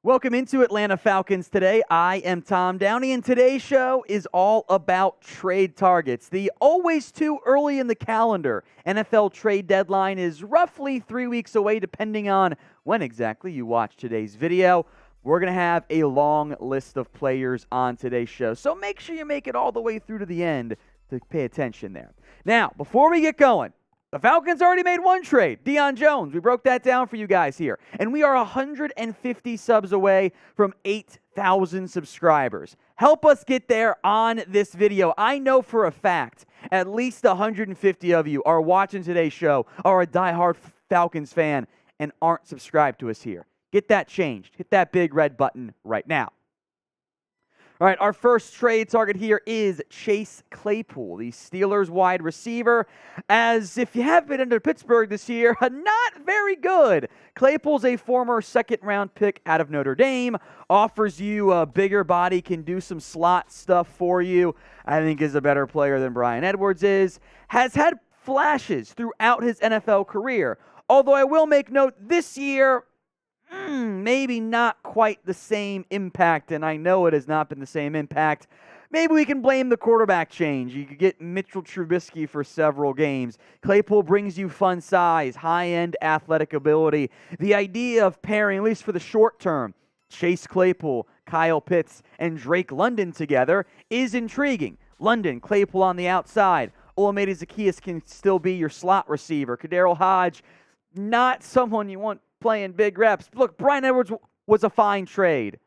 Welcome into Atlanta Falcons Today. I am Tom Downey, and today's show is all about trade targets. The always too early in the calendar NFL trade deadline is roughly 3 weeks away, depending on when exactly you watch today's video. We're going to have a long list of players on today's show, so make sure you make it all the way through to the end to pay attention there. Now, before we get going, the Falcons already made one trade, Deion Jones. We broke that down for you guys here. And we are 150 subs away from 8,000 subscribers. Help us get there on this video. I know for a fact at least 150 of you are watching today's show, are a diehard Falcons fan, and aren't subscribed to us here. Get that changed. Hit that big red button right now. All right, our first trade target here is Chase Claypool, the Steelers wide receiver. As if you have been under Pittsburgh this year, not very good. Claypool's a former second-round pick out of Notre Dame, offers you a bigger body, can do some slot stuff for you. I think is a better player than Bryan Edwards is. Has had flashes throughout his NFL career. Although I will make note this year, maybe not quite the same impact, and I know it has not been the same impact. Maybe we can blame the quarterback change. You could get Mitchell Trubisky for several games. Claypool brings you fun size, high-end athletic ability. The idea of pairing, at least for the short term, Chase Claypool, Kyle Pitts, and Drake London together is intriguing. London, Claypool on the outside. Olamide Zaccheaus can still be your slot receiver. Kaderil Hodge, not someone you want playing big reps. Look, Bryan Edwards was a fine trade.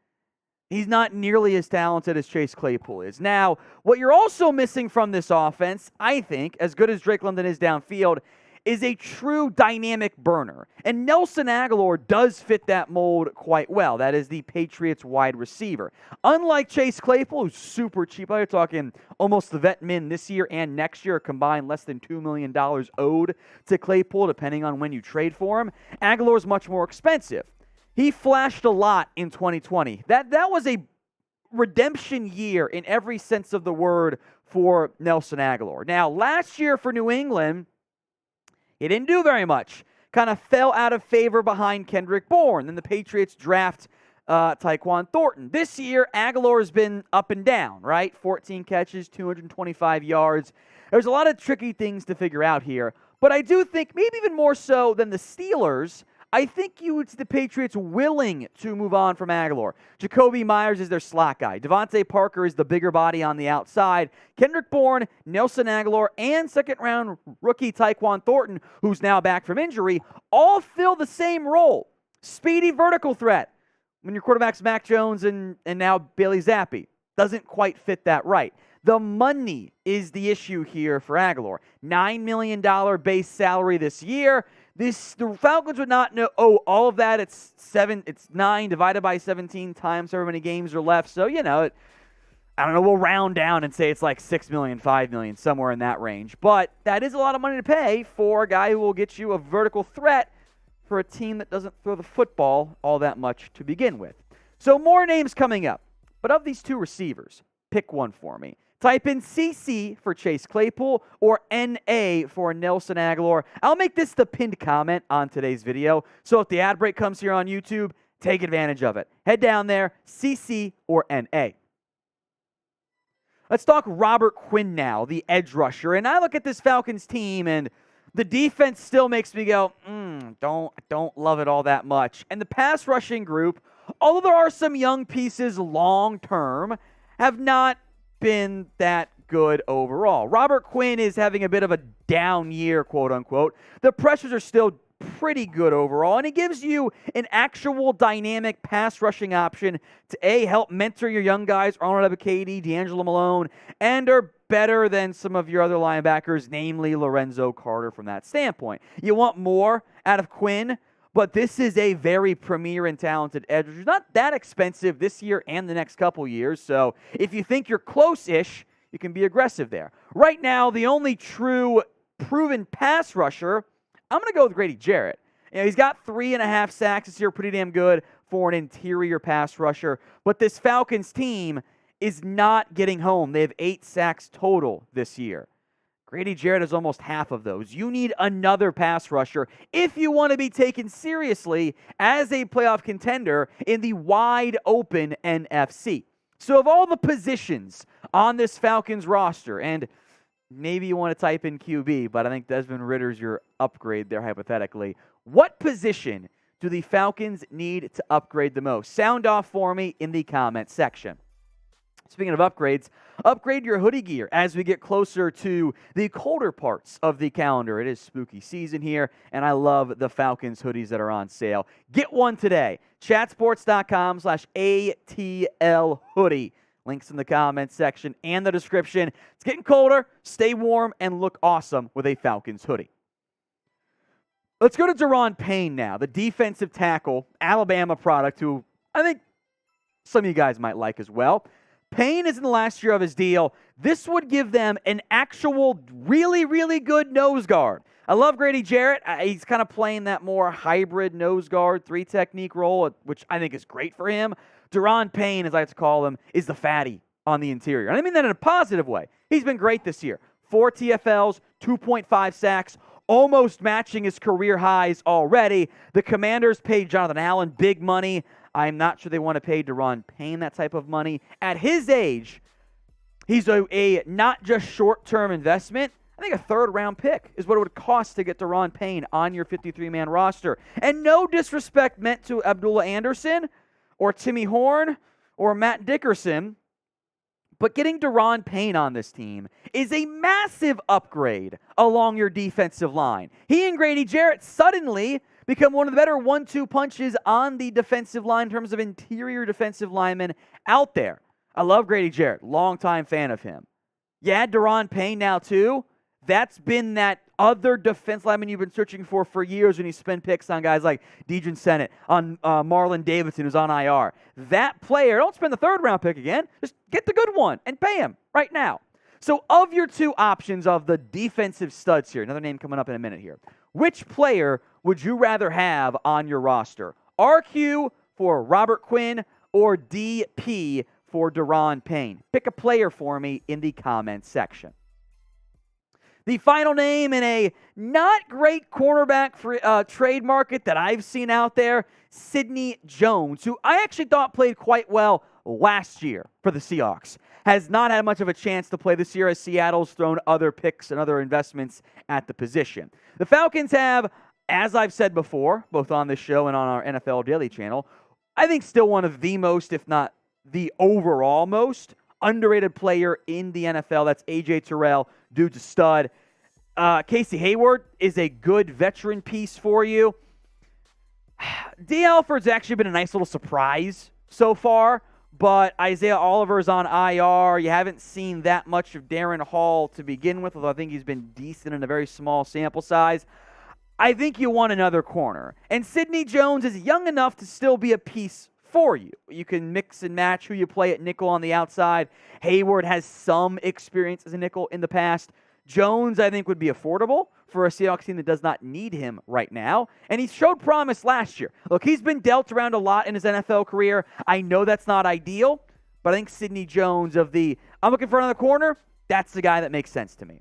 He's not nearly as talented as Chase Claypool is. Now, what you're also missing from this offense, I think, as good as Drake London is downfield, is a true dynamic burner. And Nelson Agholor does fit that mold quite well. That is the Patriots wide receiver. Unlike Chase Claypool, who's super cheap, you're talking almost the vet min this year and next year, combined less than $2 million owed to Claypool, depending on when you trade for him. Agholor is much more expensive. He flashed a lot in 2020. That was a redemption year in every sense of the word for Nelson Agholor. Now, last year for New England, he didn't do very much. Kind of fell out of favor behind Kendrick Bourne. Then the Patriots draft Tyquan Thornton. This year, Agholor has been up and down, right? 14 catches, 225 yards. There's a lot of tricky things to figure out here. But I do think, maybe even more so than the Steelers, I think you would see the Patriots willing to move on from Agholor. Jacoby Myers is their slot guy. Devontae Parker is the bigger body on the outside. Kendrick Bourne, Nelson Agholor, and second-round rookie Tyquan Thornton, who's now back from injury, all fill the same role. Speedy vertical threat. When your quarterback's Mac Jones and now Bailey Zappi. Doesn't quite fit that right. The money is the issue here for Agholor. $9 million base salary this year. The Falcons would not know, all of that, it's 9 divided by 17 times however many games are left. So, I don't know, we'll round down and say it's like $6 million, $5 million, somewhere in that range. But that is a lot of money to pay for a guy who will get you a vertical threat for a team that doesn't throw the football all that much to begin with. So more names coming up. But of these two receivers, pick one for me. Type in CC for Chase Claypool or NA for Nelson Agholor. I'll make this the pinned comment on today's video. So if the ad break comes here on YouTube, take advantage of it. Head down there, CC or NA. Let's talk Robert Quinn now, the edge rusher. And I look at this Falcons team, and the defense still makes me go, don't love it all that much. And the pass rushing group, although there are some young pieces long term, have not been that good overall. Robert Quinn is having a bit of a down year, quote unquote. The pressures are still pretty good overall, and it gives you an actual dynamic pass rushing option to help mentor your young guys, Arnold Ebiketie, D'Angelo Malone, and are better than some of your other linebackers, namely Lorenzo Carter from that standpoint. You want more out of Quinn, but this is a very premier and talented edge rusher. Not that expensive this year and the next couple years, so if you think you're close-ish, you can be aggressive there. Right now, the only true proven pass rusher, I'm going to go with Grady Jarrett. He's got 3.5 sacks this year, pretty damn good for an interior pass rusher, but this Falcons team is not getting home. They have 8 sacks total this year. Grady Jarrett has almost half of those. You need another pass rusher if you want to be taken seriously as a playoff contender in the wide open NFC. So of all the positions on this Falcons roster, and maybe you want to type in QB, but I think Desmond Ritter's your upgrade there hypothetically. What position do the Falcons need to upgrade the most? Sound off for me in the comments section. Speaking of upgrades, upgrade your hoodie gear as we get closer to the colder parts of the calendar. It is spooky season here, and I love the Falcons hoodies that are on sale. Get one today. Chatsports.com/ATL hoodie. Links in the comments section and the description. It's getting colder. Stay warm and look awesome with a Falcons hoodie. Let's go to Duron Payne now, the defensive tackle, Alabama product, who I think some of you guys might like as well. Payne is in the last year of his deal. This would give them an actual really, really good nose guard. I love Grady Jarrett. He's kind of playing that more hybrid nose guard, 3-technique role, which I think is great for him. Duron Payne, as I like to call him, is the fatty on the interior. And I mean that in a positive way. He's been great this year. 4 TFLs, 2.5 sacks, almost matching his career highs already. The Commanders paid Jonathan Allen big money. I'm not sure they want to pay Duron Payne that type of money. At his age, he's a not just short-term investment. I think a third-round pick is what it would cost to get Duron Payne on your 53-man roster. And no disrespect meant to Abdullah Anderson or Timmy Horn or Matt Dickerson, but getting Duron Payne on this team is a massive upgrade along your defensive line. He and Grady Jarrett suddenly become one of the better 1-2 punches on the defensive line in terms of interior defensive linemen out there. I love Grady Jarrett, longtime fan of him. You add Duron Payne now too. That's been that other defense lineman you've been searching for years when you spend picks on guys like Dejon Sennett, on Marlon Davidson, who's on IR. That player, don't spend the third-round pick again. Just get the good one and pay him right now. So of your two options of the defensive studs here, another name coming up in a minute here, which player would you rather have on your roster? RQ for Robert Quinn or DP for Duron Payne? Pick a player for me in the comments section. The final name in a not great cornerback trade market that I've seen out there, Sidney Jones, who I actually thought played quite well last year for the Seahawks. Has not had much of a chance to play this year as Seattle's thrown other picks and other investments at the position. The Falcons have, as I've said before, both on this show and on our NFL Daily channel, I think still one of the most, if not the overall most, underrated player in the NFL. That's A.J. Terrell, dude's a stud. Casey Hayward is a good veteran piece for you. D. Alford's actually been a nice little surprise so far, but Isaiah Oliver's on IR. You haven't seen that much of Darren Hall to begin with, although I think he's been decent in a very small sample size. I think you want another corner. And Sidney Jones is young enough to still be a piece for you. You can mix and match who you play at nickel on the outside. Hayward has some experience as a nickel in the past. Jones, I think, would be affordable for a Seahawks team that does not need him right now. And he showed promise last year. Look, he's been dealt around a lot in his NFL career. I know that's not ideal, but I think Sidney Jones I'm looking for another corner, that's the guy that makes sense to me.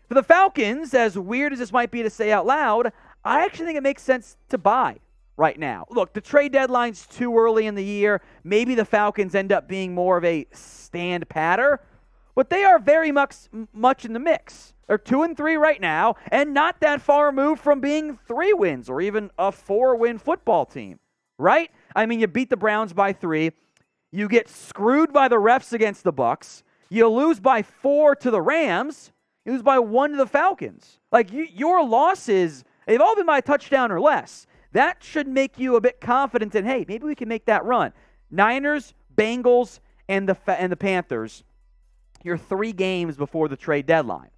For the Falcons, as weird as this might be to say out loud, I actually think it makes sense to buy right now. Look, the trade deadline's too early in the year. Maybe the Falcons end up being more of a stand patter, but they are very much in the mix. They're 2-3 right now, and not that far removed from being 3 wins or even a 4-win football team, right? I mean, you beat the Browns by 3. You get screwed by the refs against the Bucs. You lose by 4 to the Rams. You lose by 1 to the Falcons. Like, your losses, they've all been by a touchdown or less. That should make you a bit confident in, hey, maybe we can make that run. Niners, Bengals, and the Panthers. You're 3 games before the trade deadline.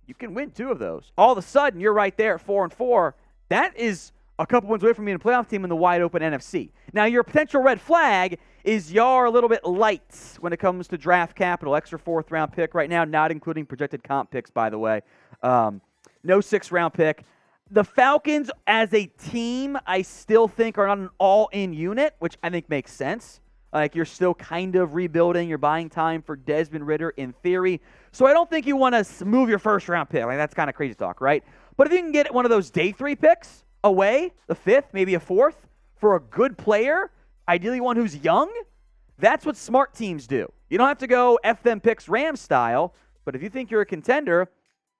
You can win 2 of those. All of a sudden, you're right there at 4-4. That is a couple wins away from being a playoff team in the wide open NFC. Now, your potential red flag is you're a little bit light when it comes to draft capital. Extra 4th-round pick right now, not including projected comp picks, by the way. No 6th-round pick. The Falcons, as a team, I still think are not an all-in unit, which I think makes sense. Like, you're still kind of rebuilding. You're buying time for Desmond Ridder in theory. So I don't think you want to move your first-round pick. Like, that's kind of crazy talk, right? But if you can get one of those day 3 picks away, the 5th, maybe a 4th, for a good player, ideally one who's young, that's what smart teams do. You don't have to go F them picks Rams style, but if you think you're a contender,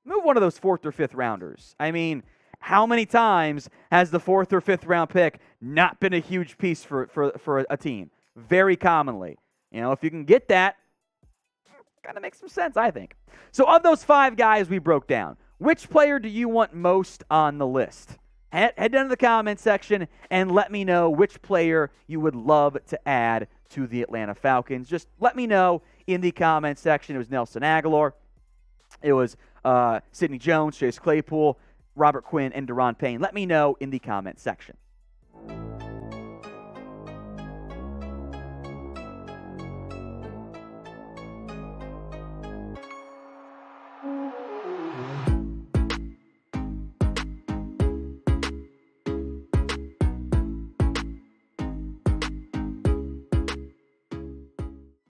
move one of those 4th or 5th rounders. I mean, how many times has the 4th or 5th round pick not been a huge piece for a team? Very commonly. You know, if you can get that, kind of makes some sense, I think. So of those 5 guys we broke down, which player do you want most on the list? Head down to the comment section and let me know which player you would love to add to the Atlanta Falcons. Just let me know in the comment section. It was Nelson Agholor. It was Sidney Jones, Chase Claypool, Robert Quinn, and Duron Payne. Let me know in the comment section.